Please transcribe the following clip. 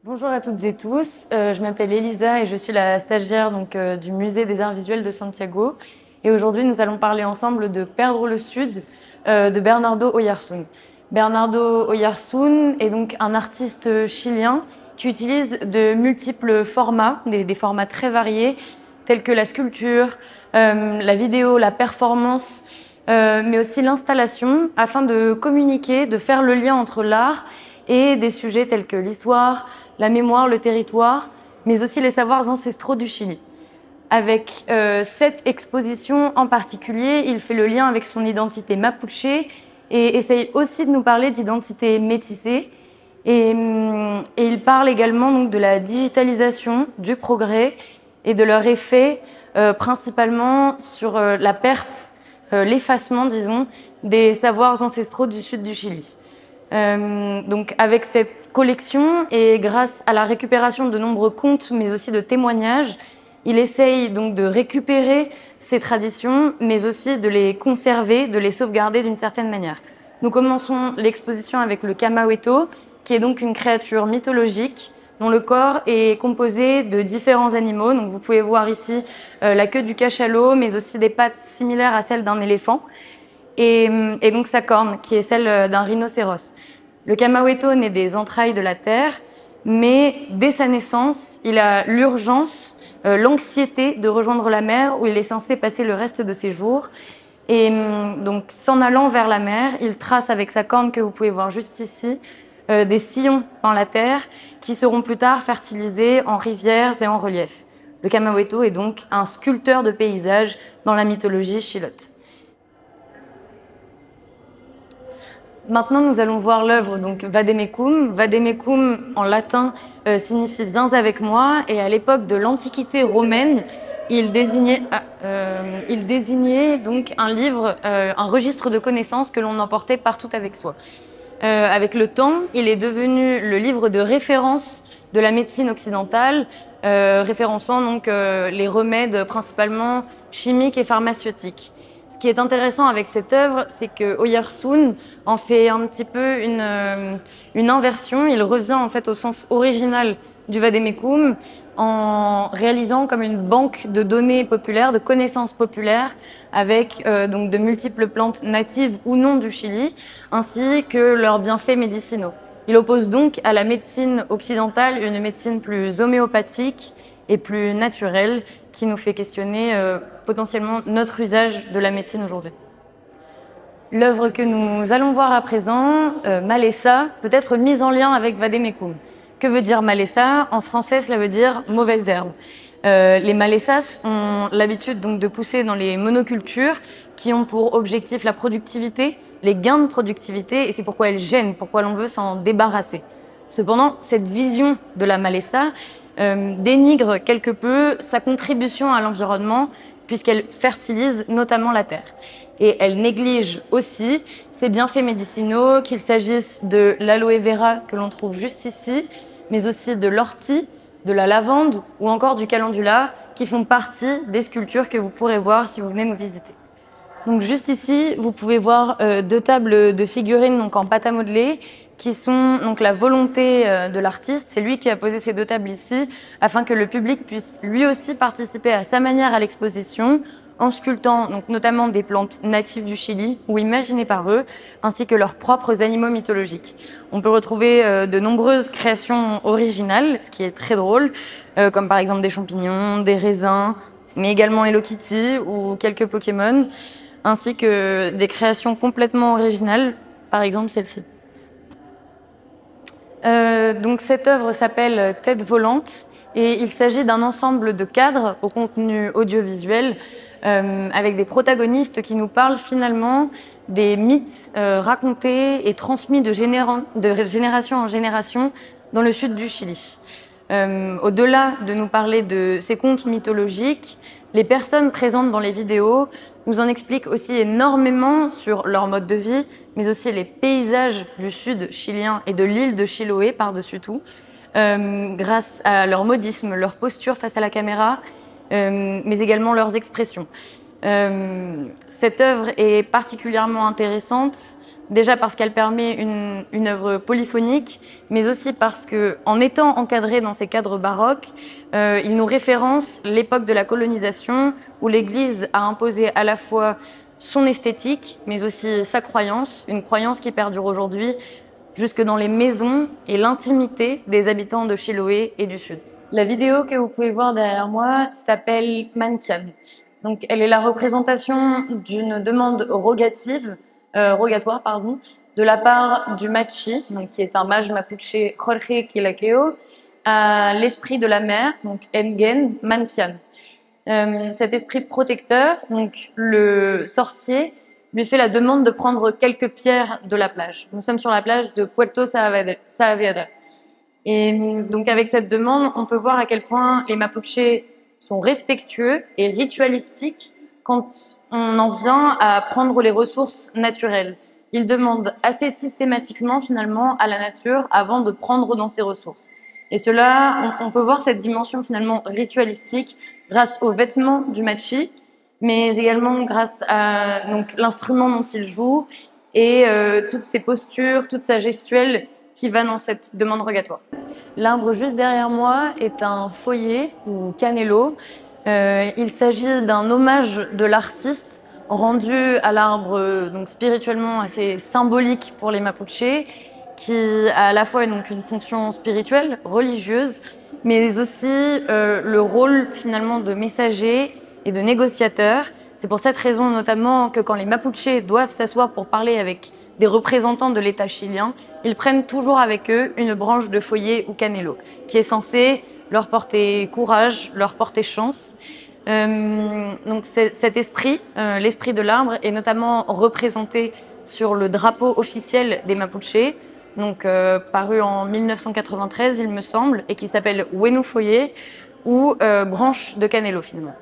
Bonjour à toutes et tous, je m'appelle Elisa et je suis la stagiaire du Musée des Arts Visuels de Santiago. Et aujourd'hui, nous allons parler ensemble de Perdre le Sud de Bernardo Oyarzún. Bernardo Oyarzún est donc un artiste chilien qui utilise de multiples formats, des formats très variés, tels que la sculpture, la vidéo, la performance, mais aussi l'installation, afin de communiquer, de faire le lien entre l'art et des sujets tels que l'histoire, la mémoire, le territoire, mais aussi les savoirs ancestraux du Chili. Avec cette exposition en particulier, il fait le lien avec son identité mapuche et essaye aussi de nous parler d'identité métissée. Et il parle également donc, de la digitalisation, du progrès et de leur effet principalement sur la perte, l'effacement, disons, des savoirs ancestraux du sud du Chili. Donc avec cette collection et grâce à la récupération de nombreux contes mais aussi de témoignages, il essaye donc de récupérer ces traditions mais aussi de les conserver, de les sauvegarder d'une certaine manière. Nous commençons l'exposition avec le Camaueto, qui est donc une créature mythologique dont le corps est composé de différents animaux. Donc vous pouvez voir ici la queue du cachalot mais aussi des pattes similaires à celles d'un éléphant et donc sa corne qui est celle d'un rhinocéros. Le Camaueto naît des entrailles de la terre, mais dès sa naissance, il a l'urgence, l'anxiété de rejoindre la mer où il est censé passer le reste de ses jours. Et donc, s'en allant vers la mer, il trace avec sa corne que vous pouvez voir juste ici des sillons dans la terre qui seront plus tard fertilisés en rivières et en reliefs. Le Camaueto est donc un sculpteur de paysages dans la mythologie chilote. Maintenant, nous allons voir l'œuvre donc Vademecum. Vademecum, en latin, signifie « viens avec moi ». Et à l'époque de l'Antiquité romaine, il désignait donc un livre, un registre de connaissances que l'on emportait partout avec soi. Avec le temps, il est devenu le livre de référence de la médecine occidentale, référençant donc les remèdes principalement chimiques et pharmaceutiques. Ce qui est intéressant avec cette œuvre, c'est que Oyarzún en fait un petit peu une inversion. Il revient en fait au sens original du Vademecum en réalisant comme une banque de données populaires, de connaissances populaires, avec donc de multiples plantes natives ou non du Chili, ainsi que leurs bienfaits médicinaux. Il oppose donc à la médecine occidentale une médecine plus homéopathique et plus naturelle, qui nous fait questionner potentiellement notre usage de la médecine aujourd'hui. L'œuvre que nous allons voir à présent, Malesa, peut être mise en lien avec Vademecum. Que veut dire Malesa? En français, cela veut dire mauvaise herbe. Les malesas ont l'habitude donc de pousser dans les monocultures qui ont pour objectif la productivité, les gains de productivité, et c'est pourquoi elles gênent, pourquoi l'on veut s'en débarrasser. Cependant, cette vision de la malesa dénigre quelque peu sa contribution à l'environnement puisqu'elle fertilise notamment la terre. Et elle néglige aussi ses bienfaits médicinaux, qu'il s'agisse de l'aloe vera que l'on trouve juste ici, mais aussi de l'ortie, de la lavande ou encore du calendula qui font partie des sculptures que vous pourrez voir si vous venez nous visiter. Donc juste ici, vous pouvez voir deux tables de figurines donc en pâte à modeler qui sont donc la volonté de l'artiste. C'est lui qui a posé ces deux tables ici afin que le public puisse lui aussi participer à sa manière à l'exposition en sculptant donc notamment des plantes natives du Chili ou imaginées par eux, ainsi que leurs propres animaux mythologiques. On peut retrouver de nombreuses créations originales, ce qui est très drôle, comme par exemple des champignons, des raisins, mais également Hello Kitty ou quelques Pokémon, ainsi que des créations complètement originales, par exemple celle-ci. Donc cette œuvre s'appelle Tête volante et il s'agit d'un ensemble de cadres au contenu audiovisuel avec des protagonistes qui nous parlent finalement des mythes racontés et transmis de génération en génération dans le sud du Chili. Au-delà de nous parler de ces contes mythologiques, les personnes présentes dans les vidéos nous en expliquent aussi énormément sur leur mode de vie, mais aussi les paysages du sud chilien et de l'île de Chiloé par-dessus tout, grâce à leur modisme, leur posture face à la caméra, mais également leurs expressions. Cette œuvre est particulièrement intéressante Déjà parce qu'elle permet une œuvre polyphonique, mais aussi parce que, en étant encadrée dans ces cadres baroques, il nous référence l'époque de la colonisation où l'Église a imposé à la fois son esthétique, mais aussi sa croyance, une croyance qui perdure aujourd'hui jusque dans les maisons et l'intimité des habitants de Chiloé et du Sud. La vidéo que vous pouvez voir derrière moi s'appelle Mankian. Donc, elle est la représentation d'une demande rogatoire, de la part du Machi, donc, qui est un mage mapuche Jorge Quilaqueo, à l'esprit de la mer, donc Engen Mankian. Cet esprit protecteur, donc le sorcier, lui fait la demande de prendre quelques pierres de la plage. Nous sommes sur la plage de Puerto Saavedra. Et donc avec cette demande, on peut voir à quel point les Mapuches sont respectueux et ritualistiques quand on en vient à prendre les ressources naturelles. Ils demandent assez systématiquement finalement à la nature avant de prendre dans ses ressources. Et cela, on peut voir cette dimension finalement ritualistique grâce aux vêtements du Machi, mais également grâce à l'instrument dont il joue et toutes ses postures, toute sa gestuelle qui va dans cette demande rogatoire. L'arbre juste derrière moi est un foyer ou canelo. Il s'agit d'un hommage de l'artiste rendu à l'arbre, donc spirituellement assez symbolique pour les Mapuches, qui a à la fois donc une fonction spirituelle, religieuse, mais aussi le rôle finalement de messager et de négociateur. C'est pour cette raison notamment que quand les Mapuches doivent s'asseoir pour parler avec des représentants de l'État chilien, ils prennent toujours avec eux une branche de feuillet ou canelo, qui est censée leur porter courage, leur porter chance. Donc cet esprit, l'esprit de l'arbre, est notamment représenté sur le drapeau officiel des Mapuches, donc paru en 1993, il me semble, et qui s'appelle Wenu Foyer, ou branche de canelo finalement.